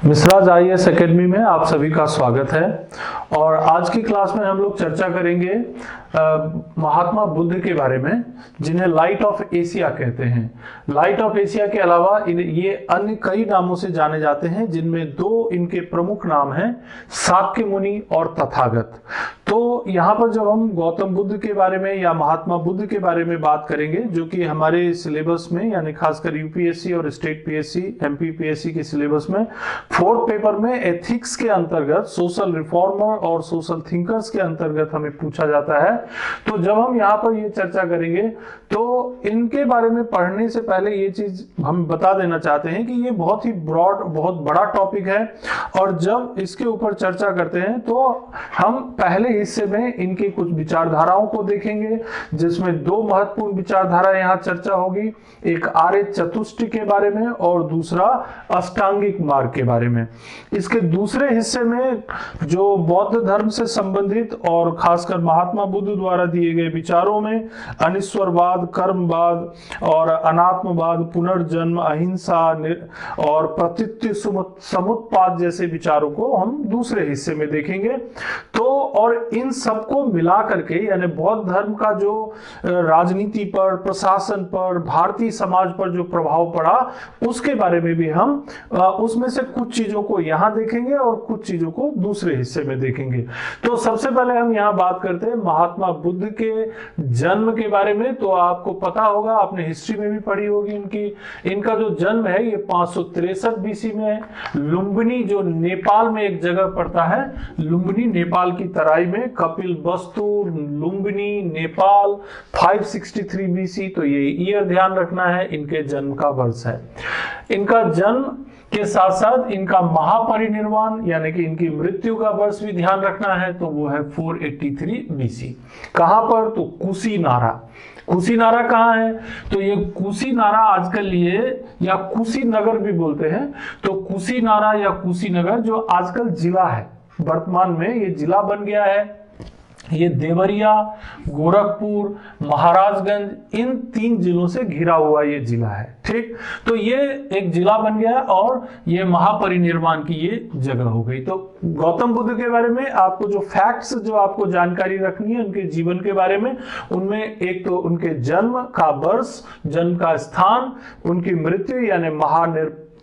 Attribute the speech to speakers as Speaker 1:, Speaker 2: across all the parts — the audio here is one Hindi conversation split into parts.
Speaker 1: मिश्राज आईएएस एकेडमी में आप सभी का स्वागत है। और आज की क्लास में हम लोग चर्चा करेंगे महात्मा बुद्ध के बारे में, जिन्हें लाइट ऑफ एशिया कहते हैं। लाइट ऑफ एशिया के अलावा ये अन्य कई नामों से जाने जाते हैं, जिनमें दो इनके प्रमुख नाम हैं, शाक्य मुनि और तथागत। तो यहाँ पर जब हम गौतम बुद्ध के बारे में या महात्मा बुद्ध के बारे में बात करेंगे, जो कि हमारे सिलेबस में यानी खासकर यूपीएससी और स्टेट पीएससी एमपीपीएससी के सिलेबस में फोर्थ पेपर में एथिक्स के अंतर्गत सोशल रिफॉर्मर और सोशल थिंकर्स के अंतर्गत हमें पूछा जाता है। तो जब हम यहाँ पर ये चर्चा करेंगे तो इनके बारे में पढ़ने से पहले ये चीज हम बता देना चाहते हैं कि ये बहुत ही ब्रॉड, बहुत बड़ा टॉपिक है। और जब इसके ऊपर चर्चा करते हैं तो हम पहले हिस्से में इनकी कुछ विचारधाराओं को देखेंगे, जिसमें दो महत्वपूर्ण विचारधारा यहाँ चर्चा होगी, एक आर्य चतुष्टय के बारे में और दूसरा अष्टांगिक मार्ग के बारे में। इसके दूसरे हिस्से में जो बौद्ध धर्म से संबंधित और खासकर महात्मा बुद्ध द्वारा दिए गए विचारों में अनिश्वरवाद, कर्मवाद और अनात्मवाद, पुनर्जन्म, अहिंसा और प्रतीत्य समुत्पाद जैसे विचारों को हम दूसरे हिस्से में देखेंगे। तो और इन सबको मिला करके यानी बौद्ध धर्म का जो राजनीति पर, प्रशासन पर, भारतीय समाज पर जो प्रभाव पड़ा, उसके बारे में भी हम उसमें से कुछ चीजों को यहाँ देखेंगे और कुछ चीजों को दूसरे हिस्से में देखेंगे। तो सबसे पहले हम यहाँ बात करते हैं महात्मा बुद्ध के जन्म के बारे में। तो आपको पता होगा, आपने हिस्ट्री में भी पढ़ी होगी इनका जो जन्म है ये 563 बीसी में है। लुम्बिनी जो नेपाल में एक जगह पड़ता है, लुम्बिनी नेपाल की तराई में, कपिल वस्तु, लुम्बिनी, नेपाल, 563 बीसी। तो ये ईयर ध्यान रखना है, इनके जन्म का वर्ष है। इनका जन्म के साथ साथ इनका महापरिनिर्वाण यानी कि इनकी मृत्यु का वर्ष भी ध्यान रखना है, तो वो है 483 बीसी। कहां पर? तो कुशीनारा। कुशीनारा कहाँ है? तो ये कुशीनारा आजकल ये या कुशीनगर भी बोलते हैं। तो कुशीनारा या कुशीनगर जो आजकल जिला है, वर्तमान में ये जिला बन गया है। ये देवरिया, गोरखपुर, महाराजगंज, इन 3 जिलों से घिरा हुआ ये जिला है। ठीक, तो ये एक जिला बन गया और ये महापरिनिर्वाण की ये जगह हो गई। तो गौतम बुद्ध के बारे में आपको जो फैक्ट्स, जो आपको जानकारी रखनी है उनके जीवन के बारे में, उनमें एक तो उनके जन्म का वर्ष, जन्म का स्थान, उनकी मृत्यु यानी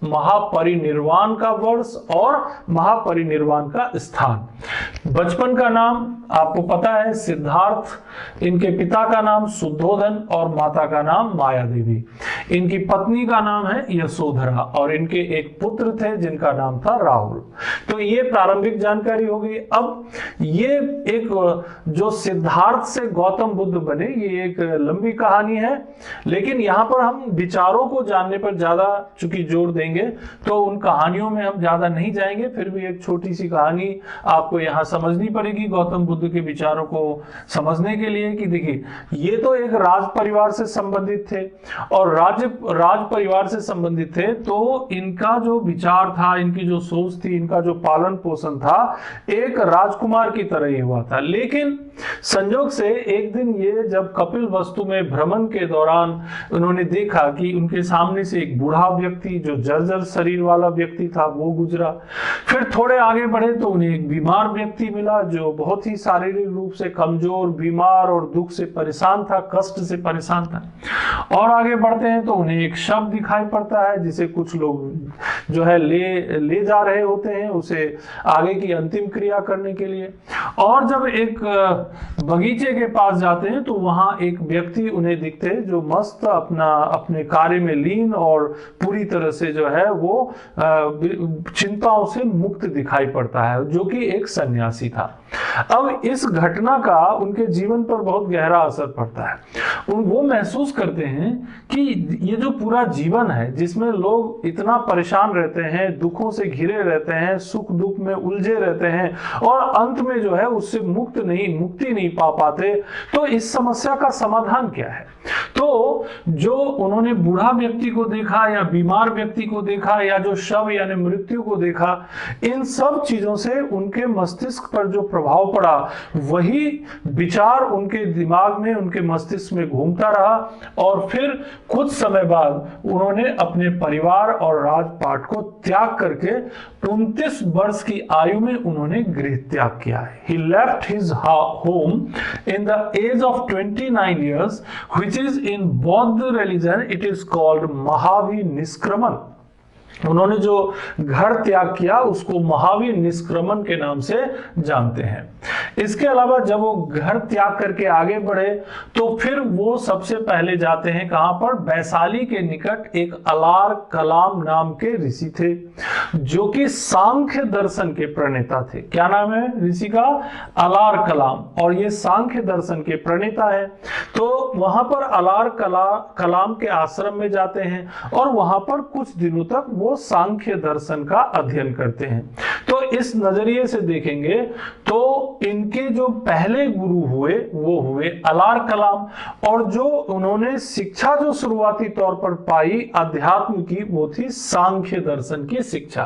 Speaker 1: महापरिनिर्वाण का वर्ष और महापरिनिर्वाण का स्थान। बचपन का नाम आपको पता है सिद्धार्थ, इनके पिता का नाम शुद्धोधन और माता का नाम माया देवी। इनकी पत्नी का नाम है यशोधरा और इनके एक पुत्र थे जिनका नाम था राहुल। तो ये प्रारंभिक जानकारी हो गई। अब ये एक जो सिद्धार्थ से गौतम बुद्ध बने, ये एक लंबी कहानी है, लेकिन यहाँ पर हम विचारों को जानने पर ज्यादा चूंकि जोर देंगे तो उन कहानियों में हम ज्यादा नहीं जाएंगे। फिर भी एक छोटी सी कहानी आपको यहाँ समझनी पड़ेगी गौतम बुद्ध के विचारों को समझने के लिए कि देखिए, ये तो एक राज परिवार से संबंधित थे और राज परिवार से संबंधित थे, तो इनका जो विचार था, इनकी जो सोच थी, इनका जो पालन पोषण था, एक राजकुमार की तरह ही हुआ था। लेकिन संयोग से एक दिन ये जब कपिल वस्तु में भ्रमण के दौरान उन्होंने देखा कि उनके सामने से एक बूढ़ा व्यक्ति, जो जर्जर शरीर वाला व्यक्ति था, वो गुजरा। फिर थोड़े आगे बढ़े तो उन्हें एक बीमार व्यक्ति मिला जो बहुत ही शारीरिक रूप से कमजोर, बीमार और दुख से परेशान था, कष्ट से परेशान था। और आगे बढ़ते हैं तो उन्हें एक शव दिखाई पड़ता है जिसे कुछ लोग जो है ले जा रहे होते हैं उसे आगे की अंतिम क्रिया करने के लिए। और जब एक बगीचे के पास जाते हैं तो वहां एक व्यक्ति उन्हें दिखते हैं जो मस्त अपने कार्य में लीन और पूरी तरह से जो है वो चिंताओं से मुक्त दिखाई पड़ता है, जो कि एक सन्यासी था। अब इस घटना का उनके जीवन पर बहुत गहरा असर पड़ता है। वो महसूस करते हैं कि ये जो पूरा जीवन है जिसमें लोग इतना परेशान रहते हैं, दुखों से घिरे रहते हैं, सुख दुख में उलझे रहते हैं और अंत में जो है उससे मुक्ति नहीं पा पाते, तो इस समस्या का समाधान क्या है? तो जो उन्होंने बूढ़ा व्यक्ति को देखा या बीमार व्यक्ति को देखा या जो शव यानी मृत्यु को देखा, इन सब चीजों से उनके मस्तिष्क पर जो प्रभाव पड़ा वही विचार उनके दिमाग में, उनके मस्तिष्क में घूमता रहा और फिर कुछ समय बाद उन्होंने अपने परिवार और राजपाट को त्याग करके 29 वर्ष की आयु में उन्होंने गृह त्याग किया है। He left his home in the age of 29 years, which is in Bauddha religion, it is called Mahavir निष्क्रमण। उन्होंने जो घर त्याग किया उसको महावीर निष्क्रमण के नाम से जानते हैं। इसके अलावा जब वो घर त्याग करके आगे बढ़े तो फिर वो सबसे पहले जाते हैं कहां पर, वैशाली के निकट एक अलार कलाम नाम के ऋषि थे जो कि सांख्य दर्शन के प्रणेता थे। क्या नाम है ऋषि का? अलार कलाम। और ये सांख्य दर्शन के प्रणेता है। तो वहां पर अलार कलाम के आश्रम में जाते हैं और वहां पर कुछ दिनों तक वो सांख्य दर्शन का अध्ययन करते हैं। तो इस नजरिए से देखेंगे तो इनके जो पहले गुरु हुए वो हुए अलार कलाम, और जो उन्होंने शिक्षा जो शुरुआती तौर पर पाई अध्यात्म की वो थी सांख्य दर्शन की शिक्षा।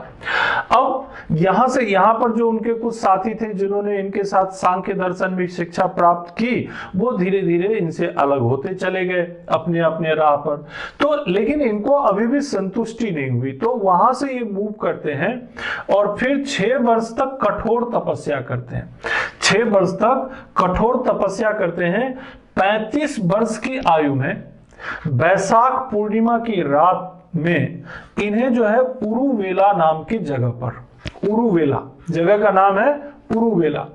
Speaker 1: अब यहां से यहां पर जो उनके कुछ साथी थे जिन्होंने इनके साथ सांख्य दर्शन में शिक्षा प्राप्त की, वो धीरे धीरे इनसे अलग होते चले गए अपने अपने राह पर। तो लेकिन इनको अभी भी संतुष्टि नहीं हुई, तो वहां से ये मूव करते हैं और फिर 6 वर्ष तक कठोर तपस्या करते हैं। 6 वर्ष तक कठोर तपस्या करते हैं। 35 वर्ष की आयु में वैशाख पूर्णिमा की रात में इन्हें जो है उरुवेला नाम की जगह पर, उरुवेला जगह का नाम है उरुवेला,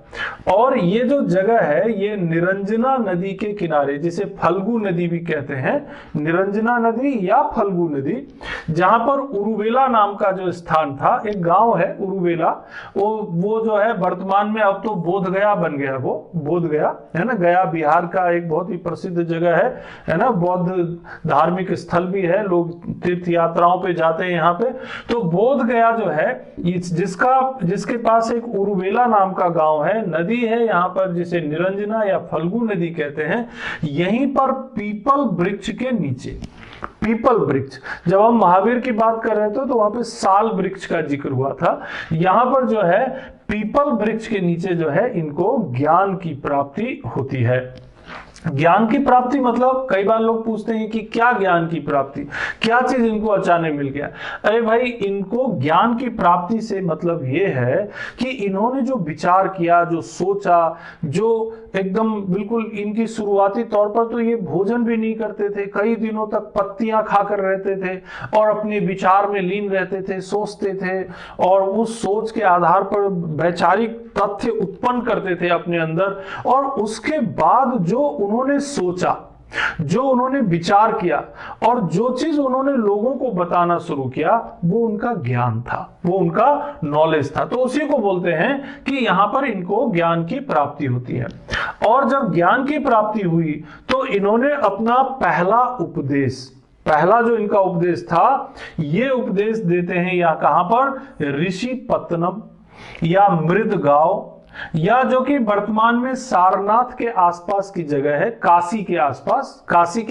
Speaker 1: और ये जो जगह है ये निरंजना नदी के किनारे, जिसे फल्गु नदी भी कहते हैं, निरंजना नदी या फल्गु नदी, जहां पर उरुवेला नाम का जो स्थान था, एक गांव है उरुवेला, वो जो है वर्तमान में अब तो बोध गया बन गया, वो बोध गया है ना, गया बिहार का एक बहुत ही प्रसिद्ध जगह है ना, बौद्ध धार्मिक स्थल भी है, लोग तीर्थ यात्राओं पे जाते हैं यहाँ पे। तो बोध गया जो है जिसके पास एक उरुवेला नाम का गांव है, नदी है यहाँ पर जिसे निरंजना या फल्गु नदी कहते हैं, यहीं पर पीपल वृक्ष के नीचे, पीपल वृक्ष, जब हम महावीर की बात कर रहे थे तो वहां पे साल वृक्ष का जिक्र हुआ था, यहां पर जो है पीपल वृक्ष के नीचे जो है इनको ज्ञान की प्राप्ति होती है। ज्ञान की प्राप्ति मतलब कई बार लोग पूछते हैं कि क्या ज्ञान की प्राप्ति, क्या चीज इनको अचानक मिल गया। अरे भाई, इनको ज्ञान की प्राप्ति से मतलब ये है कि इन्होंने जो विचार किया, जो सोचा, जो एकदम बिल्कुल इनकी शुरुआती तौर पर तो ये भोजन भी नहीं करते थे, कई दिनों तक पत्तियां खाकर रहते थे और अपने विचार में लीन रहते थे, सोचते थे और उस सोच के आधार पर वैचारिक तथ्य उत्पन्न करते थे अपने अंदर, और उसके बाद जो उन्होंने सोचा, जो उन्होंने विचार किया और जो चीज उन्होंने लोगों को बताना शुरू किया वो उनका ज्ञान था, वो उनका नॉलेज था। तो उसी को बोलते हैं कि यहां पर इनको ज्ञान की प्राप्ति होती है। और जब ज्ञान की प्राप्ति हुई तो इन्होंने अपना पहला जो इनका उपदेश था, ये उपदेश देते हैं या कहां पर, ऋषि पत्तनम या मृदगांव, या जो कि वर्तमान में सारनाथ के आसपास की जगह है, काशी के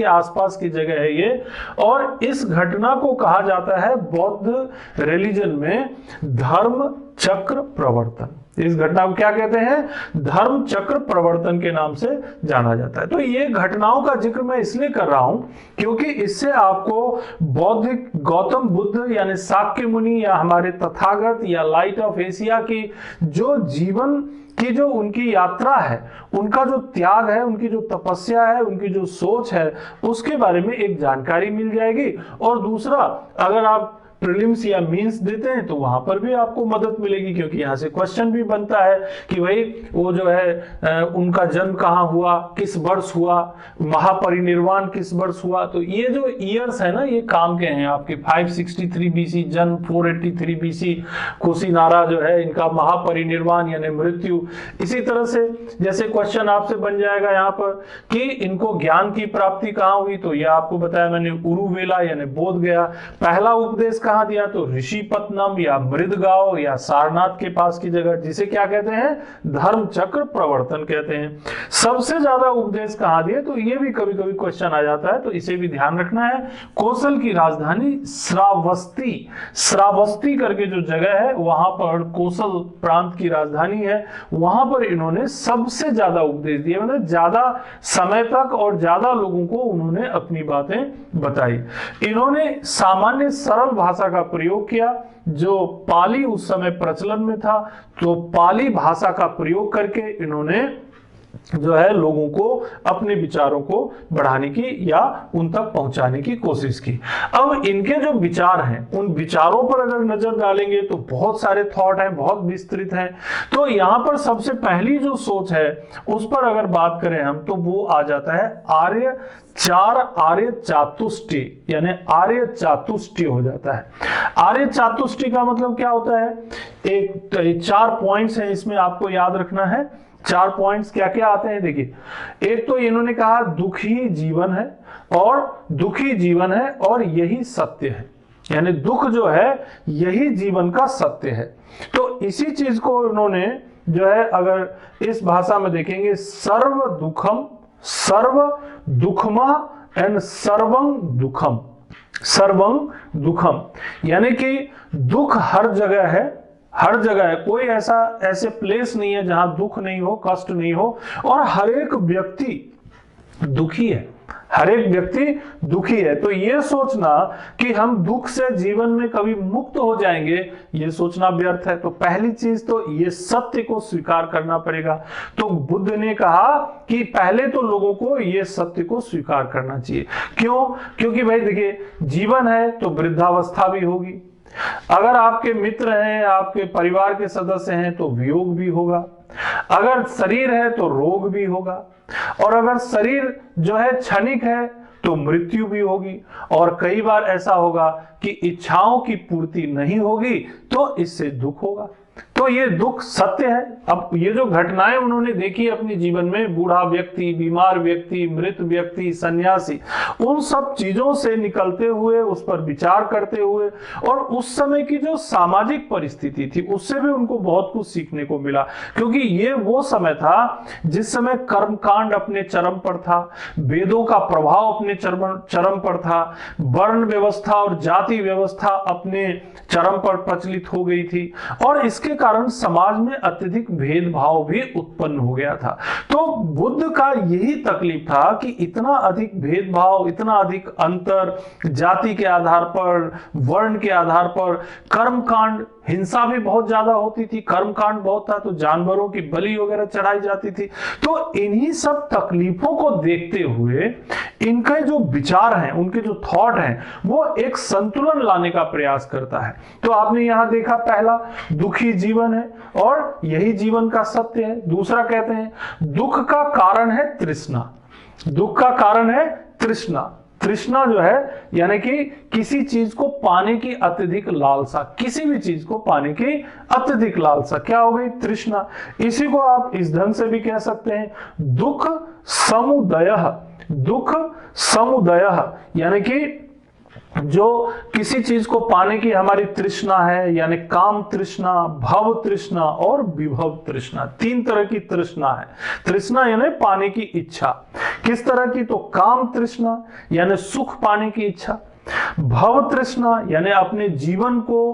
Speaker 1: आसपास की जगह है ये। और इस घटना को कहा जाता है बौद्ध रिलीजन में धर्म चक्र प्रवर्तन। इस घटना को क्या कहते हैं? धर्म चक्र प्रवर्तन के नाम से जाना जाता है। तो ये घटनाओं का जिक्र मैं इसलिए कर रहा हूं क्योंकि इससे आपको बौद्धिक गौतम बुद्ध यानी शाक्य मुनि या हमारे तथागत या लाइट ऑफ एशिया की जो जीवन की जो उनकी यात्रा है, उनका जो त्याग है, उनकी जो तपस्या है, उनकी जो सोच है, उसके बारे में एक जानकारी मिल जाएगी। और दूसरा, अगर आप प्रीलिम्स या मींस देते हैं तो वहां पर भी आपको मदद मिलेगी, क्योंकि यहां से क्वेश्चन भी बनता है कि भाई वो जो है उनका जन्म कहाँ हुआ, किस वर्ष हुआ, महापरिनिर्वाण किस वर्ष हुआ। तो ये जो ईयर्स है ना, ये काम के हैं आपके। 563 बीसी जन्म, 483 बीसी कुशीनारा जो है इनका महापरिनिर्वाण यानी मृत्यु। इसी तरह से जैसे क्वेश्चन आपसे बन जाएगा यहाँ पर कि इनको ज्ञान की प्राप्ति कहाँ हुई, तो यह आपको बताया मैंने, उरुवेला यानी बोध गया। पहला उपदेश कहाँ दिया, तो ऋषिपत्नम या मृदगांव या सारनाथ के पास की जगह, जिसे क्या कहते हैं, धर्म चक्र प्रवर्तन कहते हैं। सबसे ज्यादा उपदेश कहाँ दिए, तो ये भी कभी कभी क्वेश्चन आ जाता है, तो इसे भी ध्यान रखना है। कौशल की राजधानी श्रावस्ती, श्रावस्ती करके जो जगह है वहां पर, कौशल प्रांत की राजधानी है, वहां पर इन्होंने सबसे ज्यादा उपदेश दिए, मतलब ज्यादा समय तक और ज्यादा लोगों को उन्होंने अपनी बातें बताई। इन्होंने सामान्य सरल भाषा का प्रयोग किया, जो पाली उस समय प्रचलन में था, तो पाली भाषा का प्रयोग करके इन्होंने जो है लोगों को अपने विचारों को बढ़ाने की या उन तक पहुंचाने की कोशिश की। अब इनके जो विचार हैं, उन विचारों पर अगर नजर डालेंगे तो बहुत सारे थॉट हैं, बहुत विस्तृत हैं। तो यहाँ पर सबसे पहली जो सोच है उस पर अगर बात करें हम, तो वो आ जाता है आर्य चातुष्टि, यानी आर्य चातुष्टि हो जाता है। आर्य चातुष्टि का मतलब क्या होता है, एक 4 पॉइंट्स हैं, इसमें आपको याद रखना है। 4 पॉइंट्स क्या क्या आते हैं, देखिए। एक तो इन्होंने कहा दुखी जीवन है, और दुखी जीवन है और यही सत्य है, यानी दुख जो है यही जीवन का सत्य है। तो इसी चीज को इन्होंने जो है, अगर इस भाषा में देखेंगे, सर्व दुखम, सर्व दुखमा एंड सर्वं दुखम, सर्वं दुखम, यानी कि दुख हर जगह है, हर जगह है, कोई ऐसे प्लेस नहीं है जहां दुख नहीं हो, कष्ट नहीं हो, और हर एक व्यक्ति दुखी है, हर एक व्यक्ति दुखी है। तो ये सोचना कि हम दुख से जीवन में कभी मुक्त हो जाएंगे, ये सोचना व्यर्थ है। तो पहली चीज तो ये सत्य को स्वीकार करना पड़ेगा। तो बुद्ध ने कहा कि पहले तो लोगों को ये सत्य को स्वीकार करना चाहिए। क्यों? क्योंकि भाई देखिए, जीवन है तो वृद्धावस्था भी होगी, अगर आपके मित्र हैं, आपके परिवार के सदस्य हैं, तो वियोग भी होगा, अगर शरीर है तो रोग भी होगा, और अगर शरीर जो है क्षणिक है तो मृत्यु भी होगी, और कई बार ऐसा होगा कि इच्छाओं की पूर्ति नहीं होगी तो इससे दुख होगा। तो ये दुख सत्य है। अब ये जो घटनाएं उन्होंने देखी अपने जीवन में, बूढ़ा व्यक्ति, बीमार व्यक्ति, मृत व्यक्ति, सन्यासी, उन सब चीजों से निकलते हुए, उस पर विचार करते हुए, और उस समय की जो सामाजिक परिस्थिति थी उससे भी उनको बहुत कुछ सीखने को मिला। क्योंकि ये वो समय था जिस समय कर्मकांड अपने चरम पर था, वेदों का प्रभाव अपने चरम पर था, वर्ण व्यवस्था और जाति व्यवस्था अपने चरम पर प्रचलित हो गई थी, और इसके कारण समाज में अत्यधिक भेदभाव भी उत्पन्न हो गया था। तो बुद्ध का यही तकलीफ था कि इतना अधिक भेदभाव, इतना अधिक अंतर, जाति के आधार पर, वर्ण के आधार पर, कर्मकांड, हिंसा भी बहुत ज्यादा होती थी, कर्मकांड बहुत था, तो जानवरों की बलि वगैरह चढ़ाई जाती थी। तो इन्हीं सब तकलीफों को देखते हुए इनके जो विचार हैं, उनके जो थॉट हैं, वो एक संतुलन लाने का प्रयास करता है। तो आपने यहां देखा, पहला दुखी जीवन है और यही जीवन का सत्य है। दूसरा कहते हैं दुख का कारण है तृष्णा, दुख का कारण है तृष्णा। तृष्णा जो है यानी कि किसी चीज को पाने की अत्यधिक लालसा, किसी भी चीज को पाने की अत्यधिक लालसा क्या हो गई? तृष्णा। इसी को आप इस ढंग से भी कह सकते हैं दुख समुदयः, दुख समुदयः, यानी कि जो किसी चीज को पाने की हमारी तृष्णा है, यानी काम तृष्णा, भव तृष्णा और विभव तृष्णा। 3 तरह की तृष्णा है। तृष्णा यानी पाने की इच्छा। किस तरह की? तो काम तृष्णा यानी सुख पाने की इच्छा, भव तृष्णा यानी अपने जीवन को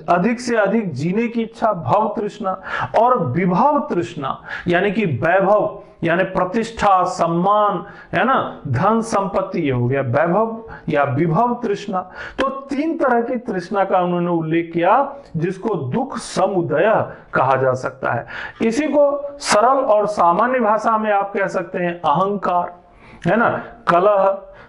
Speaker 1: अधिक से अधिक जीने की इच्छा, भव तृष्णा, और विभव तृष्णा यानी कि वैभव, यानी प्रतिष्ठा, सम्मान, है ना, धन संपत्ति, ये हो गया वैभव या विभव तृष्णा। तो 3 तरह की तृष्णा का उन्होंने उल्लेख किया, जिसको दुख समुदय कहा जा सकता है। इसी को सरल और सामान्य भाषा में आप कह सकते हैं अहंकार, है ना, कलह,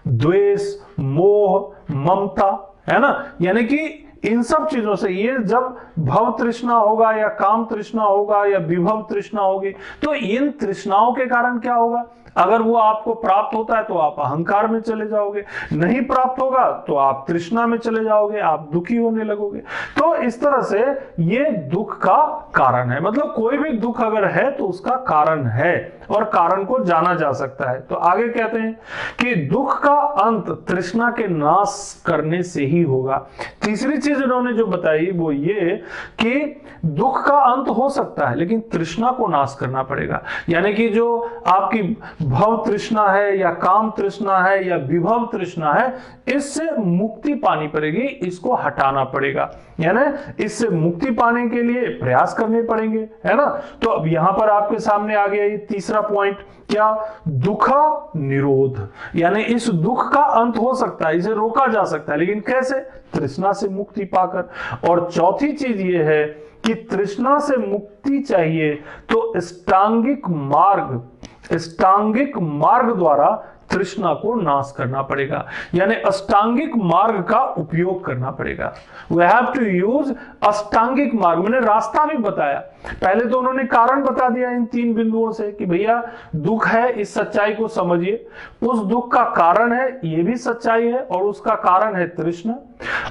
Speaker 1: द्वेष, मोह, ममता, है ना, यानी कि इन सब चीजों से, ये जब भव तृष्णा होगा या काम तृष्णा होगा या विभव तृष्णा होगी, तो इन तृष्णाओं के कारण क्या होगा? अगर वो आपको प्राप्त होता है तो आप अहंकार में चले जाओगे, नहीं प्राप्त होगा तो आप तृष्णा में चले जाओगे, आप दुखी होने लगोगे। तो इस तरह से ये दुख का कारण है। मतलब कोई भी दुख अगर है तो उसका कारण है और कारण को जाना जा सकता है। तो आगे कहते हैं कि दुख का अंत तृष्णा के नाश करने से ही होगा। तीसरी चीज उन्होंने जो बताई वो ये कि दुख का अंत हो सकता है लेकिन तृष्णा को नाश करना पड़ेगा। यानी कि जो आपकी भव तृष्णा है या काम तृष्णा है या विभव तृष्णा है, इससे मुक्ति पानी पड़ेगी, इसको हटाना पड़ेगा। यानी इससे मुक्ति पाने के लिए प्रयास करने पड़ेंगे, है ना। तो अब यहां पर आपके सामने आ गया ये तीसरा पॉइंट, क्या? दुख निरोध। यानी इस दुख का अंत हो सकता है, इसे रोका जा सकता है, लेकिन कैसे? तृष्णा से मुक्ति पाकर। और चौथी चीज ये है कि तृष्णा से मुक्ति चाहिए तो अष्टांगिक मार्ग द्वारा तृष्णा को नाश करना पड़ेगा। यानी अष्टांगिक मार्ग का उपयोग करना पड़ेगा। वी हैव टू यूज अष्टांगिक मार्ग। मैंने रास्ता भी बताया, पहले तो उन्होंने कारण बता दिया इन 3 बिंदुओं से कि भैया दुख है, इस सच्चाई को समझिए, उस दुख का कारण है, ये भी सच्चाई है, और उसका कारण है तृष्णा।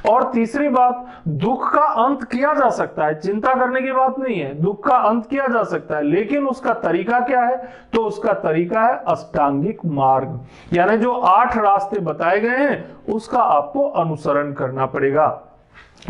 Speaker 1: और तीसरी बात, दुख का अंत किया जा सकता है, चिंता करने की बात नहीं है, दुख का अंत किया जा सकता है, लेकिन उसका तरीका क्या है? तो उसका तरीका है अष्टांगिक मार्ग। यानी जो 8 रास्ते बताए गए हैं उसका आपको अनुसरण करना पड़ेगा।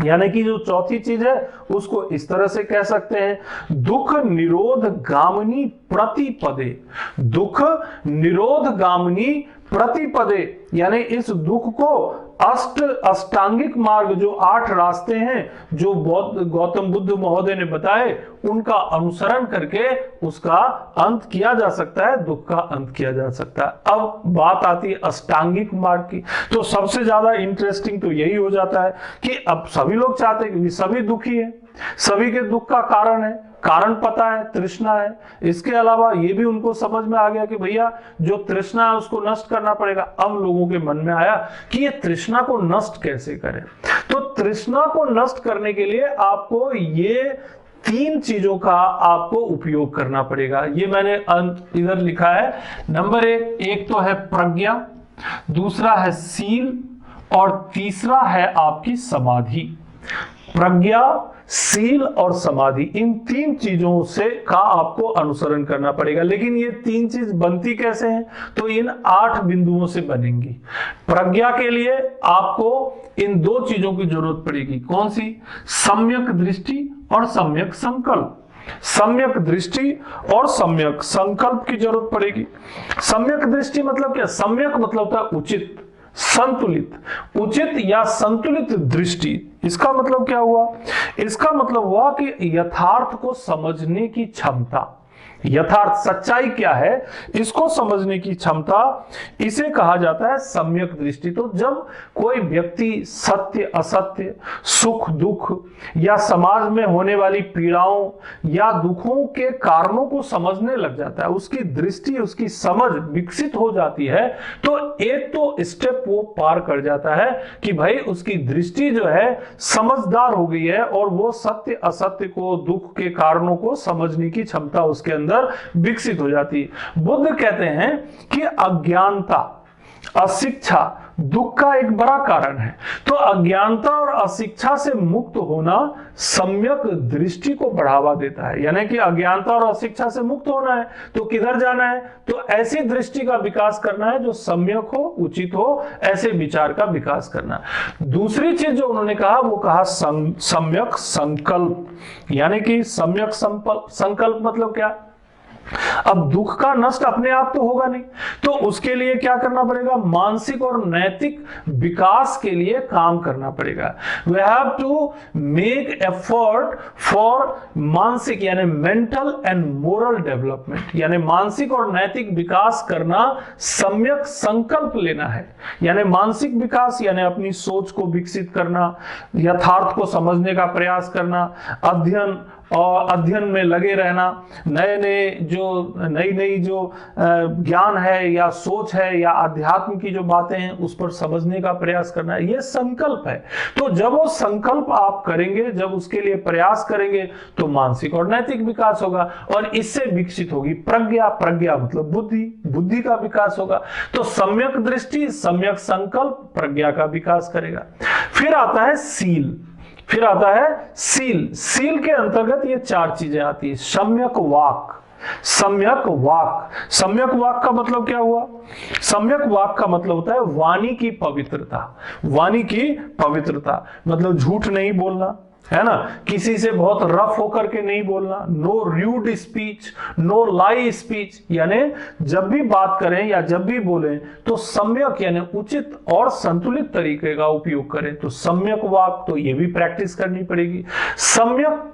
Speaker 1: यानी कि जो चौथी चीज है उसको इस तरह से कह सकते हैं, दुख निरोध गामिनी प्रतिपदे। दुख निरोध गामिनी प्रतिपदे, यानी इस दुख को अष्टांगिक मार्ग, जो 8 रास्ते हैं जो गौतम बुद्ध महोदय ने बताए, उनका अनुसरण करके उसका अंत किया जा सकता है, दुख का अंत किया जा सकता है। अब बात आती है अष्टांगिक मार्ग की। तो सबसे ज्यादा इंटरेस्टिंग तो यही हो जाता है कि अब सभी लोग चाहते हैं कि सभी दुखी है, सभी के दुख का कारण है, कारण पता है, तृष्णा है। इसके अलावा ये भी उनको समझ में आ गया कि भैया जो तृष्णा है उसको नष्ट करना पड़ेगा। अब लोगों के मन में आया कि ये तृष्णा को नष्ट कैसे करें। तो तृष्णा को नष्ट करने के लिए आपको ये 3 चीजों का आपको उपयोग करना पड़ेगा। ये मैंने इधर लिखा है। नंबर 1 तो है प्रज्ञा, दूसरा है सील, और तीसरा है आपकी समाधि। प्रज्ञा, सील और समाधि, इन 3 चीजों से का आपको अनुसरण करना पड़ेगा। लेकिन ये 3 चीज बनती कैसे हैं? तो इन 8 बिंदुओं से बनेंगी। प्रज्ञा के लिए आपको इन 2 चीजों की जरूरत पड़ेगी। कौन सी? सम्यक दृष्टि और सम्यक संकल्प। सम्यक दृष्टि और सम्यक संकल्प की जरूरत पड़ेगी। सम्यक दृष्टि मतलब क्या? सम्यक मतलब होता है उचित, संतुलित, उचित या संतुलित दृष्टि। इसका मतलब क्या हुआ? इसका मतलब हुआ कि यथार्थ को समझने की क्षमता, यथार्थ सच्चाई क्या है इसको समझने की क्षमता, इसे कहा जाता है सम्यक दृष्टि। तो जब कोई व्यक्ति सत्य असत्य, सुख दुख या समाज में होने वाली पीड़ाओं या दुखों के कारणों को समझने लग जाता है, उसकी दृष्टि, उसकी समझ विकसित हो जाती है, तो एक तो स्टेप वो पार कर जाता है कि भाई उसकी दृष्टि जो है समझदार हो गई है और वो सत्य असत्य को, दुख के कारणों को समझने की क्षमता उसके अंदर विकसित हो जाती है। बुद्ध कहते हैं कि अज्ञानता, अशिक्षा दुख का एक बड़ा कारण है। तो अज्ञानता और अशिक्षा से मुक्त होना सम्यक दृष्टि को बढ़ावा देता है। यानी कि अज्ञानता और अशिक्षा से मुक्त होना है तो किधर जाना है? तो ऐसी दृष्टि का विकास करना है जो सम्यक हो, उचित हो, ऐसे विचार का विकास करना। दूसरी चीज जो उन्होंने कहा वो कहा सम्यक संकल्प। यानी कि सम्यक संकल्प मतलब क्या? अब दुख का नष्ट अपने आप तो होगा नहीं, तो उसके लिए क्या करना पड़ेगा? मानसिक और नैतिक विकास के लिए काम करना पड़ेगा। We have to make effort for मानसिक यानी मेंटल एंड मोरल डेवलपमेंट। यानी मानसिक और नैतिक विकास करना, सम्यक संकल्प लेना है। यानी मानसिक विकास यानी अपनी सोच को विकसित करना, यथार्थ को समझने का प्रयास करना, अध्ययन और अध्ययन में लगे रहना, नई नई जो ज्ञान है या सोच है या अध्यात्म की जो बातें हैं उस पर समझने का प्रयास करना, ये संकल्प है। तो जब वो संकल्प आप करेंगे, जब उसके लिए प्रयास करेंगे, तो मानसिक और नैतिक विकास होगा और इससे विकसित होगी प्रज्ञा। प्रज्ञा मतलब बुद्धि, बुद्धि का विकास होगा। तो सम्यक दृष्टि, सम्यक संकल्प प्रज्ञा का विकास करेगा। फिर आता है सील। सील के अंतर्गत ये 4 चीजें आती है। सम्यक वाक का मतलब क्या हुआ? सम्यक वाक का मतलब होता है वाणी की पवित्रता। मतलब झूठ नहीं बोलना, है ना, किसी से बहुत रफ होकर के नहीं बोलना, नो र्यूड स्पीच, नो लाई स्पीच, यानी जब भी बात करें या जब भी बोलें तो सम्यक यानी उचित और संतुलित तरीके का उपयोग करें। तो सम्यक वाक, तो ये भी प्रैक्टिस करनी पड़ेगी। सम्यक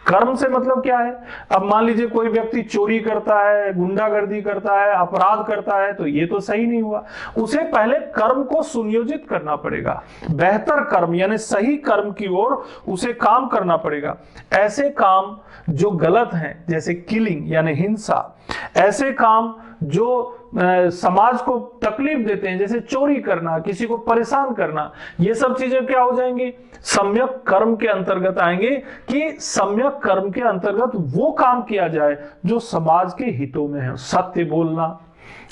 Speaker 1: कर्म से मतलब क्या है? अब मान लीजिए कोई व्यक्ति चोरी करता है, गुंडागर्दी करता है, अपराध करता है, तो ये तो सही नहीं हुआ। उसे पहले कर्म को सुनियोजित करना पड़ेगा, बेहतर कर्म यानी सही कर्म की ओर उसे काम करना पड़ेगा। ऐसे काम जो गलत हैं, जैसे किलिंग यानी हिंसा, ऐसे काम जो समाज को तकलीफ देते हैं, जैसे चोरी करना, किसी को परेशान करना, ये सब चीजें क्या हो जाएंगी? सम्यक कर्म के अंतर्गत आएंगे। कि सम्यक कर्म के अंतर्गत वो काम किया जाए जो समाज के हितों में है। सत्य बोलना,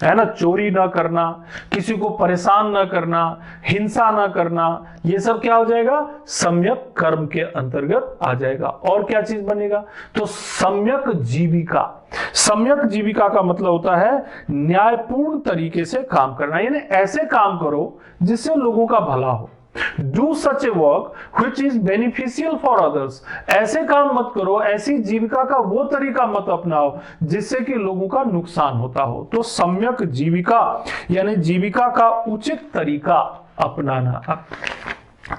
Speaker 1: है ना, चोरी ना करना, किसी को परेशान ना करना, हिंसा ना करना, ये सब क्या हो जाएगा? सम्यक कर्म के अंतर्गत आ जाएगा। और क्या चीज बनेगा? तो सम्यक जीविका का मतलब होता है न्यायपूर्ण तरीके से काम करना, यानी ऐसे काम करो जिससे लोगों का भला हो। Do such a work which is beneficial for others. ऐसे काम मत करो, ऐसी जीविका का वो तरीका मत अपनाओ जिससे कि लोगों का नुकसान होता हो। तो सम्यक जीविका यानी जीविका का उचित तरीका अपनाना।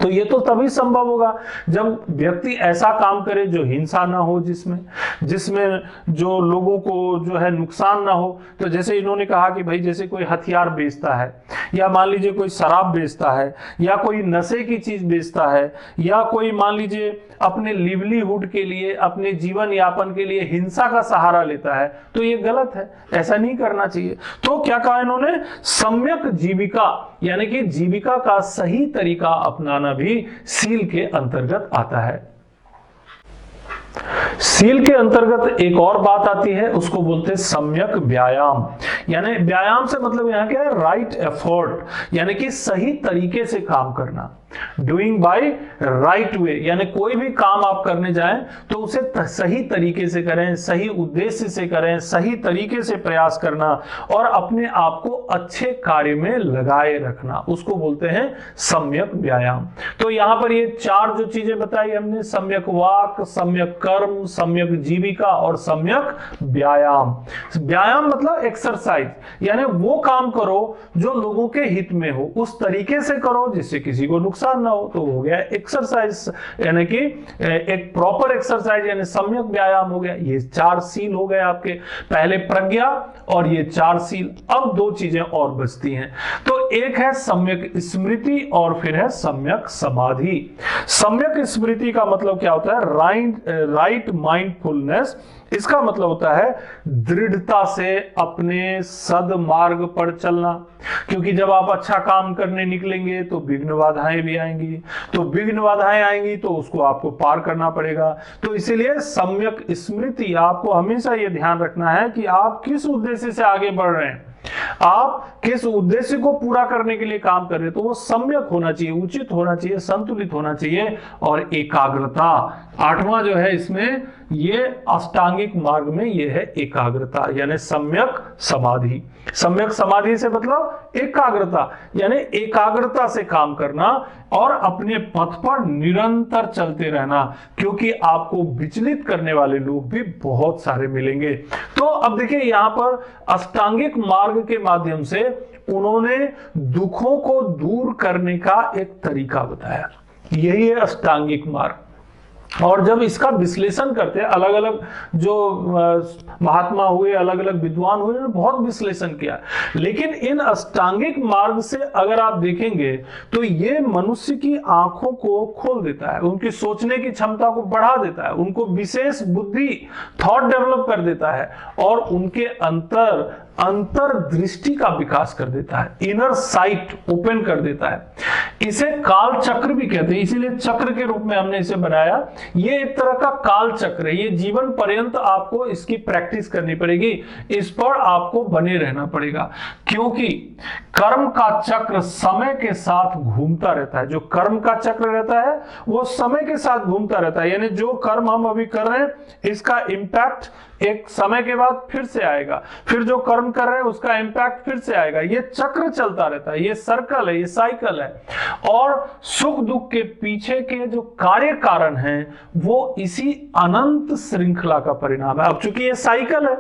Speaker 1: तो ये तो तभी संभव होगा जब व्यक्ति ऐसा काम करे जो हिंसा ना हो, जिसमें जो लोगों को जो है नुकसान ना हो। तो जैसे इन्होंने कहा कि भाई जैसे कोई हथियार बेचता है, या मान लीजिए कोई शराब बेचता है, या कोई नशे की चीज बेचता है, या कोई मान लीजिए अपने लिवलीहुड के लिए, अपने जीवन यापन के लिए हिंसा का सहारा लेता है, तो ये गलत है, ऐसा नहीं करना चाहिए। तो क्या कहा इन्होंने? सम्यक जीविका यानी कि जीविका का सही तरीका अपनाना भी सील के अंतर्गत आता है। सील के अंतर्गत एक और बात आती है, उसको बोलते हैं सम्यक व्यायाम। यानी व्यायाम से मतलब यहाँ क्या है? राइट एफर्ट, यानी कि सही तरीके से काम करना। डूइंग बाय राइट वे, यानी कोई भी काम आप करने जाएं तो उसे सही तरीके से करें, सही उद्देश्य से करें, सही तरीके से प्रयास करना और अपने आप को अच्छे कार्य में लगाए रखना, उसको बोलते हैं सम्यक व्यायाम। तो यहां पर ये 4 जो चीजें बताई हमने, सम्यक वाक, सम्यक कर्म, सम्यक जीविका और सम्यक व्यायाम। व्यायाम मतलब एक्सरसाइज, यानी वो काम करो जो लोगों के हित में हो, उस तरीके से करो जिससे किसी को नुकसान ना हो, तो हो गया एक्सरसाइज, यानी कि एक प्रॉपर एक्सरसाइज यानी सम्यक व्यायाम हो गया। ये 4 सील हो गए आपके, पहले प्रज्ञा और ये 4 सील। अब 2 चीजें और बचती हैं, तो एक है सम्यक स्मृति और फिर है सम्यक समाधि। सम्यक स्मृति का मतलब क्या होता है? Right mindfulness. इसका मतलब होता है दृढ़ता से अपने सद्मार्ग पर चलना, क्योंकि जब आप अच्छा काम करने निकलेंगे तो विघ्न बाधाएं भी आएंगी, तो उसको आपको पार करना पड़ेगा। तो इसीलिए सम्यक स्मृति, आपको हमेशा यह ध्यान रखना है कि आप किस उद्देश्य से आगे बढ़ रहे हैं, आप किस उद्देश्य को पूरा करने के लिए काम कर रहे हैं, तो वो सम्यक होना चाहिए, उचित होना चाहिए, संतुलित होना चाहिए। और एकाग्रता 8वां जो है इसमें, ये अष्टांगिक मार्ग में ये है एकाग्रता, यानी सम्यक समाधि। सम्यक समाधि से मतलब एकाग्रता, यानी एकाग्रता से काम करना और अपने पथ पर निरंतर चलते रहना, क्योंकि आपको विचलित करने वाले लोग भी बहुत सारे मिलेंगे। तो अब देखिए यहां पर अष्टांगिक मार्ग के माध्यम से उन्होंने दुखों को दूर करने का एक तरीका बताया, यही है अष्टांगिक मार्ग। और जब इसका विश्लेषण करते हैं, अलग अलग जो महात्मा हुए, अलग अलग विद्वान हुए, उन्होंने बहुत विश्लेषण किया, लेकिन इन अष्टांगिक मार्ग से अगर आप देखेंगे तो ये मनुष्य की आंखों को खोल देता है, उनकी सोचने की क्षमता को बढ़ा देता है, उनको विशेष बुद्धि, थॉट डेवलप कर देता है, और उनके अंतर्दृष्टि का विकास कर देता है, इनर साइट ओपन कर देता है। इसे काल चक्र भी कहते हैं, इसीलिए चक्र के रूप में हमने इसे बनाया। ये एक तरह का काल चक्र है, ये जीवन पर्यंत आपको इसकी प्रैक्टिस करनी पड़ेगी, इस पर आपको बने रहना पड़ेगा, क्योंकि कर्म का चक्र समय के साथ घूमता रहता है। जो कर्म का चक्र रहता है वो समय के साथ घूमता रहता है, यानी जो कर्म हम अभी कर रहे हैं इसका इंपैक्ट एक समय के बाद फिर से आएगा, फिर जो कर्म कर रहे हैं उसका इंपैक्ट फिर से आएगा। ये चक्र चलता रहता है, ये सर्कल है, ये साइकिल है। और सुख दुख के पीछे के जो कार्य कारण हैं वो इसी अनंत श्रृंखला का परिणाम है। अब चूंकि ये साइकिल है,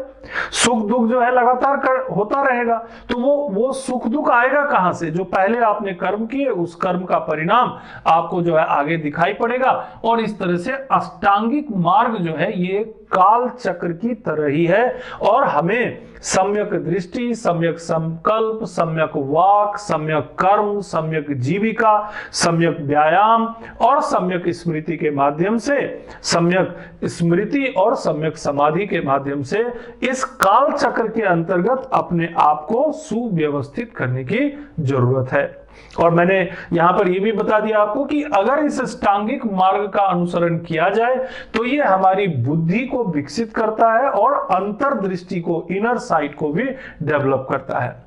Speaker 1: सुख दुख जो है लगातार होता रहेगा, तो वो सुख दुख आएगा कहां से? जो पहले आपने कर्म किए उस कर्म का परिणाम आपको जो है आगे दिखाई पड़ेगा। और इस तरह से अष्टांगिक मार्ग जो है ये काल चक्र की तरह ही है, और हमें सम्यक दृष्टि, सम्यक संकल्प, सम्यक वाक, सम्यक कर्म, सम्यक जीविका, सम्यक व्यायाम और सम्यक स्मृति के माध्यम से, सम्यक स्मृति और सम्यक समाधि के माध्यम से इस काल चक्र के अंतर्गत अपने आप को सुव्यवस्थित करने की जरूरत है। और मैंने यहां पर यह भी बता दिया आपको कि अगर इस अष्टांगिक मार्ग का अनुसरण किया जाए तो ये हमारी बुद्धि को विकसित करता है और अंतर्दृष्टि को, इनर साइट को भी डेवलप करता है।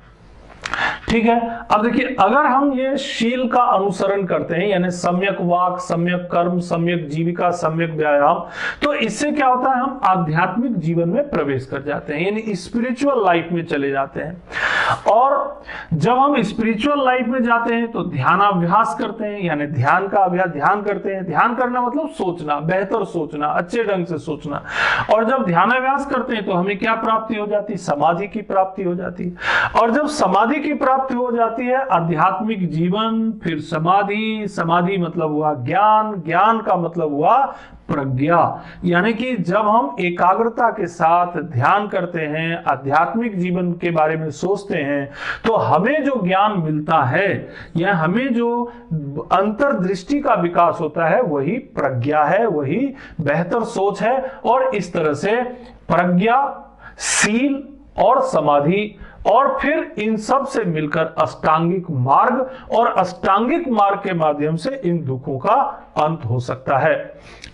Speaker 1: ठीक है, अब देखिए, अगर हम ये शील का अनुसरण करते हैं, यानी सम्यक वाक, सम्यक कर्म, सम्यक जीविका, सम्यक व्यायाम, तो इससे क्या होता है? हम आध्यात्मिक जीवन में प्रवेश कर जाते हैं, यानी स्पिरिचुअल लाइफ में चले जाते हैं। और जब हम स्पिरिचुअल लाइफ में जाते हैं तो ध्यानाभ्यास करते हैं, यानी ध्यान का अभ्यास, ध्यान करते हैं। ध्यान करना मतलब सोचना, बेहतर सोचना, अच्छे ढंग से सोचना। और जब ध्यानाभ्यास करते हैं तो हमें क्या प्राप्ति हो जाती है? समाधि की प्राप्ति हो जाती है। और जब समाधि की प्राप्ति हो जाती है, आध्यात्मिक जीवन, फिर समाधि, समाधि मतलब हुआ ज्ञान, ज्ञान का मतलब हुआ प्रज्ञा। यानी कि जब हम एकाग्रता के साथ ध्यान करते हैं, आध्यात्मिक जीवन के बारे में सोचते हैं, तो हमें जो ज्ञान मिलता है या हमें जो अंतर्दृष्टि का विकास होता है वही प्रज्ञा है, वही बेहतर सोच है। और इस तरह से प्रज्ञा, शील और समाधि, और फिर इन सब से मिलकर अष्टांगिक मार्ग, और अष्टांगिक मार्ग के माध्यम से इन दुखों का अंत हो सकता है।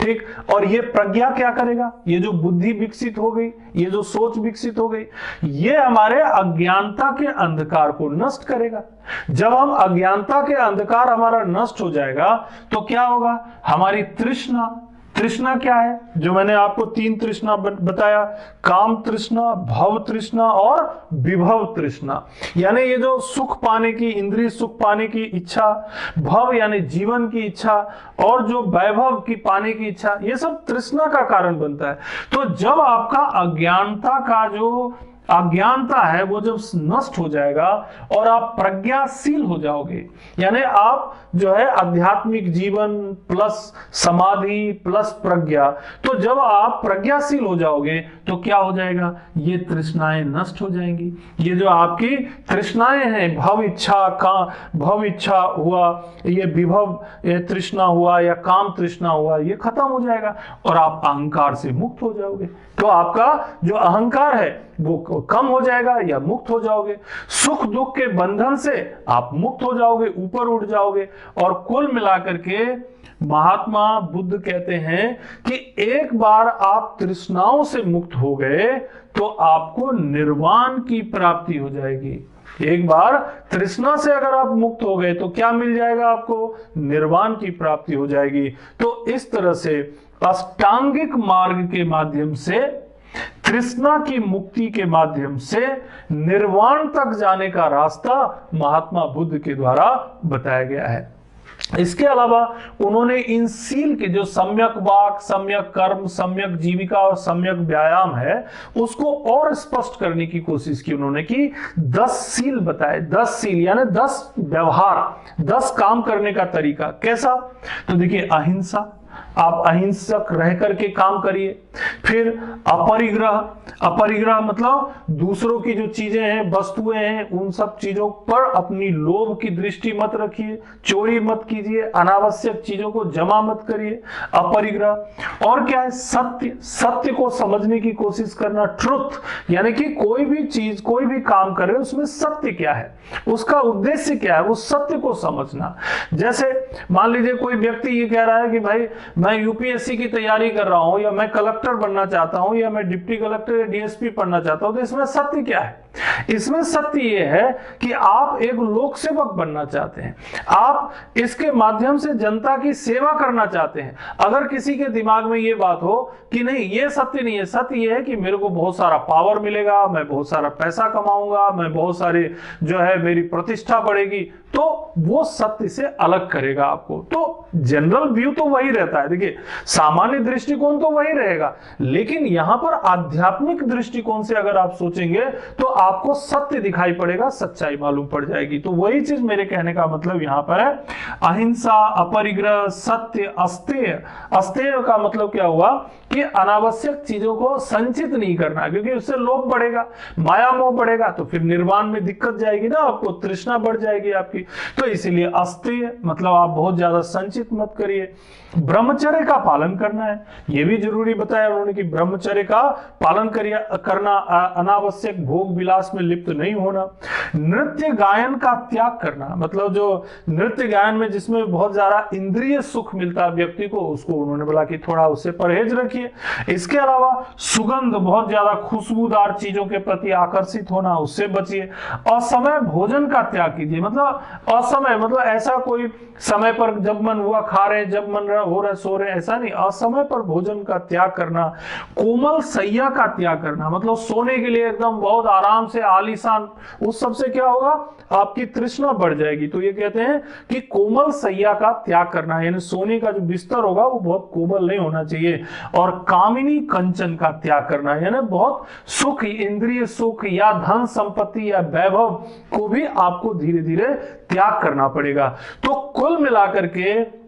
Speaker 1: ठीक, और ये प्रज्ञा क्या करेगा? ये जो बुद्धि विकसित हो गई, ये जो सोच विकसित हो गई, ये हमारे अज्ञानता के अंधकार को नष्ट करेगा। जब हम अज्ञानता के अंधकार हमारा नष्ट हो जाएगा तो क्या होगा? हमारी तृष्णा, तृष्णा क्या है? जो मैंने आपको 3 तृष्णा बताया, काम तृष्णा, भव तृष्णा और विभव तृष्णा। यानी ये जो सुख पाने की, इंद्रिय सुख पाने की इच्छा, भव यानी जीवन की इच्छा, और जो वैभव की पाने की इच्छा, ये सब तृष्णा का कारण बनता है। तो जब आपका अज्ञानता का जो अज्ञानता है वो जब नष्ट हो जाएगा और आप प्रज्ञाशील हो जाओगे, यानी आप जो है आध्यात्मिक जीवन प्लस समाधि प्लस प्रज्ञा, तो जब आप प्रज्ञाशील हो जाओगे तो क्या हो जाएगा? ये तृष्णाएं नष्ट हो जाएंगी। ये जो आपकी तृष्णाएं हैं, भव इच्छा का, भव इच्छा हुआ, ये विभव तृष्णा हुआ या काम तृष्णा हुआ, ये खत्म हो जाएगा और आप अहंकार से मुक्त हो जाओगे। तो आपका जो अहंकार है वो कम हो जाएगा या मुक्त हो जाओगे। सुख दुख के बंधन से आप मुक्त हो जाओगे, ऊपर उठ जाओगे। और कुल मिलाकर के महात्मा बुद्ध कहते हैं कि एक बार आप तृष्णाओं से मुक्त हो गए तो आपको निर्वाण की प्राप्ति हो जाएगी। एक बार तृष्णा से अगर आप मुक्त हो गए तो क्या मिल जाएगा आपको? निर्वाण की प्राप्ति हो जाएगी। तो इस तरह से अष्टांगिक मार्ग के माध्यम से, तृष्णा की मुक्ति के माध्यम से निर्वाण तक जाने का रास्ता महात्मा बुद्ध के द्वारा बताया गया है। इसके अलावा उन्होंने इन सील के, जो सम्यक वाक, सम्यक कर्म, सम्यक जीविका और सम्यक व्यायाम है, उसको और स्पष्ट करने की कोशिश की उन्होंने कि 10 सील बताए। 10 सील यानी 10 व्यवहार, 10 काम करने का तरीका। कैसा? तो देखिए, अहिंसा, आप अहिंसक रह करके काम करिए। फिर अपरिग्रह, अपरिग्रह मतलब दूसरों की जो चीजें हैं, वस्तुएं हैं, उन सब चीजों पर अपनी लोभ की दृष्टि मत रखिए, चोरी मत कीजिए, अनावश्यक चीजों को जमा मत करिए, अपरिग्रह। और क्या है, सत्य, सत्य को समझने की कोशिश करना, ट्रुथ, यानी कि कोई भी चीज, कोई भी काम कर रहे हो उसमें सत्य क्या है, उसका उद्देश्य क्या है, वो सत्य को समझना। जैसे मान लीजिए कोई व्यक्ति ये कह रहा है कि भाई मैं यूपीएससी की तैयारी कर रहा हूं, या मैं कलेक्टर बनना चाहता हूं, या मैं डिप्टी कलेक्टर या डीएसपी पढ़ना चाहता हूं, तो इसमें सत्य क्या है? इसमें सत्य यह है कि आप एक लोक सेवक बनना चाहते हैं, आप इसके माध्यम से जनता की सेवा करना चाहते हैं। अगर किसी के दिमाग में यह बात हो कि नहीं, ये सत्य नहीं है, सत्य यह है कि मेरे को बहुत सारा पावर मिलेगा, मैं बहुत सारा पैसा कमाऊंगा, मैं बहुत सारे जो है मेरी प्रतिष्ठा बढ़ेगी, तो वो सत्य से अलग करेगा आपको। तो जनरल व्यू तो वही रहता है, देखिए सामान्य दृष्टिकोण तो वही रहेगा, लेकिन यहां पर आध्यात्मिक दृष्टिकोण से अगर आप सोचेंगे तो आपको सत्य दिखाई पड़ेगा, सच्चाई मालूम पड़ जाएगी। तो वही चीज मेरे कहने का मतलब यहां पर है, अहिंसा, अपरिग्रह, सत्य, अस्तेय। अस्तेय का मतलब क्या हुआ कि अनावश्यक चीजों को संचित नहीं करना, क्योंकि उससे लोभ बढ़ेगा, माया मोह बढ़ेगा, तो फिर निर्वाण में दिक्कत जाएगी ना, आपको तृष्णा बढ़ जाएगी आपकी। तो इसीलिए अस्तेय मतलब आप बहुत ज्यादा संचित मत करिए। ब्रह्मचर्य का पालन करना है, यह भी जरूरी बताया उन्होंने कि ब्रह्मचर्य का पालन करना, अनावश्यक भोग विलास में लिप्त नहीं होना। नृत्य गायन का त्याग करना, मतलब जो नृत्य गायन में जिसमें बहुत ज्यादा इंद्रिय सुख मिलता है व्यक्ति को, उसको उन्होंने बोला कि थोड़ा उससे परहेज रखिए। इसके अलावा सुगंध, बहुत ज्यादा खुशबूदार चीजों के प्रति आकर्षित होना, उससे बचिए। असमय भोजन का त्याग कीजिए, मतलब असमय मतलब ऐसा कोई समय पर जब मन हुआ खा रहे, जब मन हो रहा सो रहे, ऐसा नहीं, असमय पर भोजन का त्याग करना। कोमल सैया का त्याग करना, मतलब सोने के लिए एकदम बहुत आराम से आलीशान, उस सब से क्या होगा, आपकी तृष्णा बढ़ जाएगी। तो ये कहते हैं कि कोमल सैया का त्याग करना, यानी सोने का जो बिस्तर होगा वो बहुत कोमल नहीं होना चाहिए। और कामिनी कंचन का त्याग करना, यानी बहुत सुख, इंद्रिय सुख या धन संपत्ति या वैभव को भी आपको धीरे धीरे त्याग करना पड़ेगा। तो कुल मिलाकर के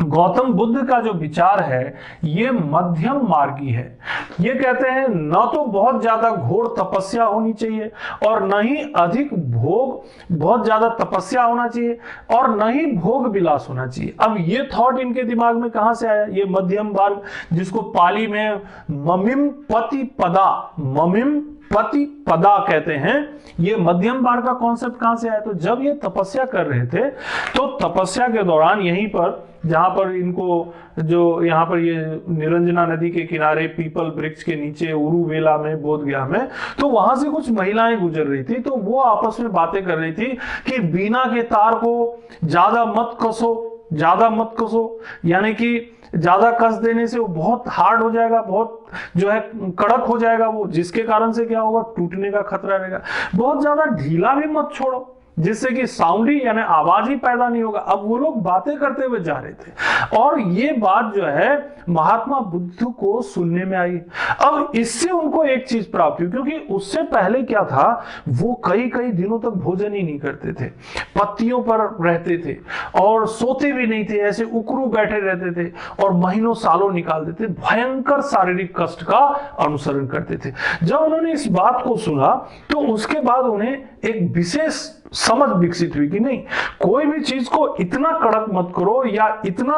Speaker 1: गौतम बुद्ध का जो विचार है ये मध्यम मार्गी है। ये कहते हैं न तो बहुत ज्यादा घोर तपस्या होनी चाहिए, और न ही अधिक भोग, बहुत ज्यादा तपस्या होना चाहिए, और न ही भोग विलास होना चाहिए। अब ये थॉट इनके दिमाग में कहां से आया, ये मध्यम मार्ग, जिसको पाली में ममिम पति पदा, ममिम पति पदा कहते हैं, ये मध्यम मार्ग का कॉन्सेप्ट कहां से आया? तो जब ये तपस्या कर रहे थे, तो तपस्या के दौरान यहीं पर, जहां पर इनको, जो यहाँ पर ये निरंजना नदी के किनारे पीपल वृक्ष के नीचे उरुवेला में, बोधगया में, तो वहां से कुछ महिलाएं गुजर रही थी। तो वो आपस में बातें कर रही थी कि बीना के तार को ज्यादा मत कसो, ज्यादा मत कसो, यानी कि ज्यादा कस देने से वो बहुत हार्ड हो जाएगा, बहुत जो है कड़क हो जाएगा वो, जिसके कारण से क्या होगा, टूटने का खतरा रहेगा। बहुत ज्यादा ढीला भी मत छोड़ो, जिससे कि साउंडी यानी आवाज ही पैदा नहीं होगा। अब वो लोग बातें करते हुए जा रहे थे, और ये बात जो है महात्मा बुद्ध को सुनने में आई। अब इससे उनको एक चीज प्राप्त हुई, क्योंकि उससे पहले क्या था, वो कई कई दिनों तक भोजन ही नहीं करते थे, पत्तियों पर रहते थे, और सोते भी नहीं थे, ऐसे उकड़ू बैठे रहते थे, और महीनों सालों निकाल देते, भयंकर शारीरिक कष्ट का अनुसरण करते थे। जब उन्होंने इस बात को सुना, तो उसके बाद उन्हें एक विशेष समझ विकसित हुई कि नहीं, कोई भी चीज को इतना कड़क मत करो, या इतना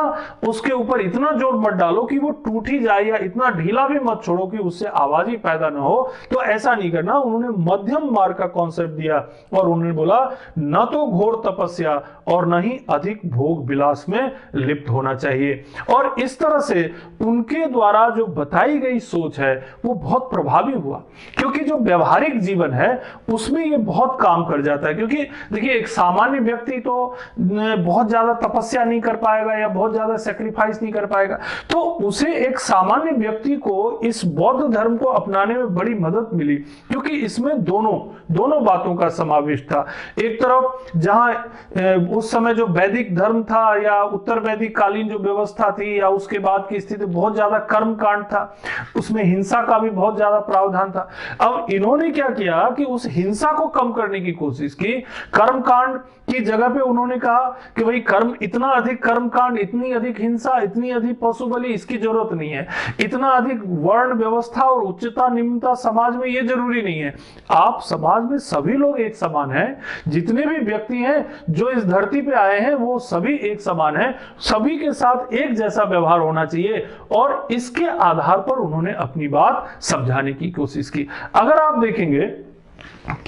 Speaker 1: उसके ऊपर इतना जोर मत डालो कि वो टूट ही जाए, या इतना ढीला भी मत छोड़ो कि उससे आवाज ही पैदा ना हो। तो ऐसा नहीं करना। उन्होंने मध्यम मार्ग का कॉन्सेप्ट दिया, और उन्होंने बोला न तो घोर तपस्या और न ही अधिक भोग विलास में लिप्त होना चाहिए। और इस तरह से उनके द्वारा जो बताई गई सोच है वो बहुत प्रभावी हुआ, क्योंकि जो व्यवहारिक जीवन है उसमें ये बहुत काम कर जाता है। क्योंकि देखिए एक सामान्य व्यक्ति तो बहुत ज्यादा तपस्या नहीं कर पाएगा, या बहुत ज्यादा सेक्रीफाइस नहीं कर पाएगा, तो उसे एक सामान्य व्यक्ति को इस बौद्ध धर्म को अपनाने में बड़ी मदद मिली, क्योंकि इसमें दोनों बातों का समावेश था। एक तरफ जहां उस समय जो वैदिक धर्म था, या उत्तर वैदिक कालीन जो व्यवस्था थी, या उसके बाद की स्थिति, बहुत ज्यादा कर्म कांड था, उसमें हिंसा का भी बहुत ज्यादा प्रावधान था। अब इन्होंने क्या किया कि उस हिंसा को कम करने की कोशिश की, कर्मकांड की जगह पे उन्होंने कहा कि भाई इतना अधिक कर्मकांड, इतनी अधिक हिंसा, इतनी अधिक पशु बलि, इसकी जरूरत नहीं है। इतना अधिक वर्ण व्यवस्था और उच्चता निम्नता समाज में, ये जरूरी नहीं है। आप समाज में सभी लोग एक समान हैं। जितने भी व्यक्ति हैं जो इस धरती पे आए हैं वो सभी एक समान हैं। सभी के साथ एक जैसा व्यवहार होना चाहिए, और इसके आधार पर उन्होंने अपनी बात समझाने की कोशिश की। अगर आप देखेंगे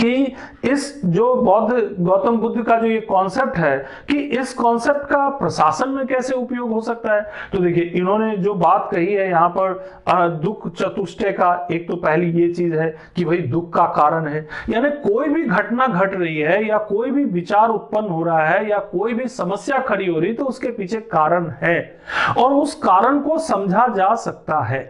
Speaker 1: कि इस जो गौतम बुद्ध का जो ये कॉन्सेप्ट है कि इस कॉन्सेप्ट का प्रशासन में कैसे उपयोग हो सकता है, तो देखिए इन्होंने जो बात कही है यहाँ पर दुख चतुष्टय का, एक तो पहली ये चीज है कि भाई दुख का कारण है, यानी कोई भी घटना घट रही है या कोई भी विचार उत्पन्न हो रहा है या कोई भी समस्या खड़ी हो रही है तो उसके पीछे कारण है, और उस कारण को समझा जा सकता है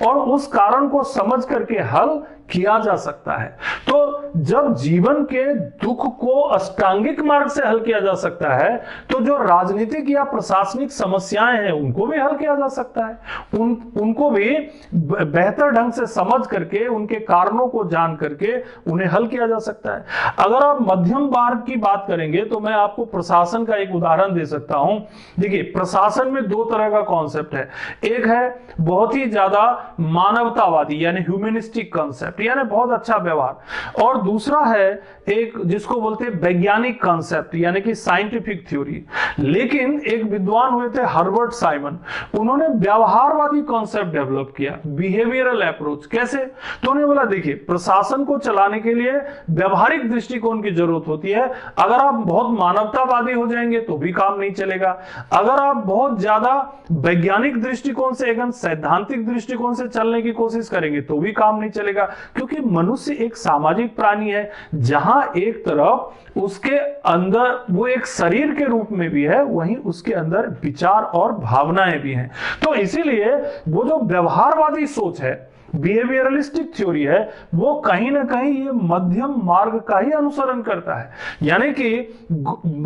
Speaker 1: और उस कारण को समझ करके हल किया जा सकता है। तो जब जीवन के दुख को अष्टांगिक मार्ग से हल किया जा सकता है तो जो राजनीतिक या प्रशासनिक समस्याएं हैं उनको भी हल किया जा सकता है। उनको भी बेहतर ढंग से समझ करके, उनके कारणों को जान करके उन्हें हल किया जा सकता है। अगर आप मध्यम मार्ग की बात करेंगे तो मैं आपको प्रशासन का एक उदाहरण दे सकता हूं। देखिए प्रशासन में दो तरह का कॉन्सेप्ट है। एक है बहुत ही ज्यादा मानवतावादी यानी ह्यूमनिस्टिक कॉन्सेप्ट, यानी बहुत अच्छा व्यवहार, और दूसरा है एक जिसको बोलते हैं वैज्ञानिक कॉन्सेप्ट यानी कि साइंटिफिक थ्योरी। लेकिन एक विद्वान हुए थे हर्बर्ट साइमन, उन्होंने व्यवहारवादी कॉन्सेप्ट डेवलप किया, बिहेवियरल अप्रोच। कैसे? तो उन्होंने बोला देखिए प्रशासन को चलाने के लिए व्यवहारिक दृष्टिकोण की जरूरत होती है। अगर आप बहुत मानवतावादी हो जाएंगे तो भी काम नहीं चलेगा। अगर आप बहुत ज्यादा वैज्ञानिक दृष्टिकोण से, एकदम सैद्धांतिक दृष्टिकोण से चलने की कोशिश करेंगे तो भी काम नहीं चलेगा, क्योंकि मनुष्य एक सामाजिक प्राणी है। जहां एक तरफ उसके अंदर वो एक शरीर के रूप में भी है, वहीं उसके अंदर विचार और भावनाएं भी हैं। तो इसीलिए वो जो व्यवहारवादी सोच है, बिहेवियरलिस्टिक थ्योरी है, वो कहीं ना कहीं ये मध्यम मार्ग का ही अनुसरण करता है। यानी कि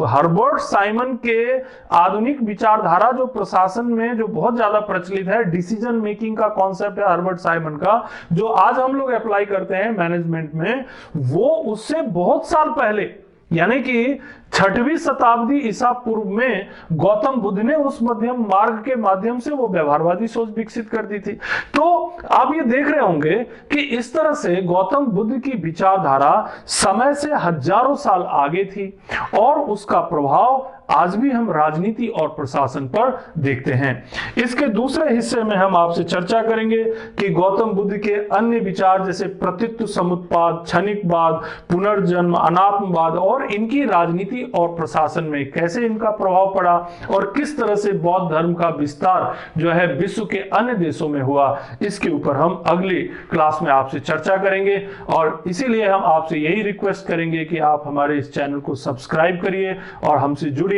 Speaker 1: हर्बर्ट साइमन के आधुनिक विचारधारा जो प्रशासन में जो बहुत ज्यादा प्रचलित है, डिसीजन मेकिंग का कॉन्सेप्ट है हर्बर्ट साइमन का, जो आज हम लोग अप्लाई करते हैं मैनेजमेंट में, वो उससे बहुत साल पहले यानी कि 6वीं शताब्दी ईसा पूर्व में गौतम बुद्ध ने उस मध्यम मार्ग के माध्यम से वो व्यवहारवादी सोच विकसित कर दी थी। तो आप ये देख रहे होंगे कि इस तरह से गौतम बुद्ध की विचारधारा समय से हजारों साल आगे थी, और उसका प्रभाव आज भी हम राजनीति और प्रशासन पर देखते हैं। इसके दूसरे हिस्से में हम आपसे चर्चा करेंगे कि गौतम बुद्ध के अन्य विचार जैसे प्रतित्व समुत्पाद, क्षणिकवाद, पुनर्जन्म, अनात्मवाद और इनकी राजनीति और प्रशासन में कैसे इनका प्रभाव पड़ा, और किस तरह से बौद्ध धर्म का विस्तार जो है विश्व के अन्य देशों में हुआ, इसके ऊपर हम अगली क्लास में आपसे चर्चा करेंगे। और इसीलिए हम आपसे यही रिक्वेस्ट करेंगे कि आप हमारे इस चैनल को सब्सक्राइब करिए और हमसे जुड़िए,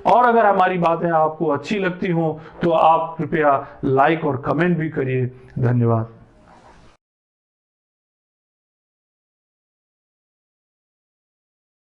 Speaker 1: और अगर हमारी बातें आपको अच्छी लगती हो तो आप कृपया लाइक और कमेंट भी करिए। धन्यवाद।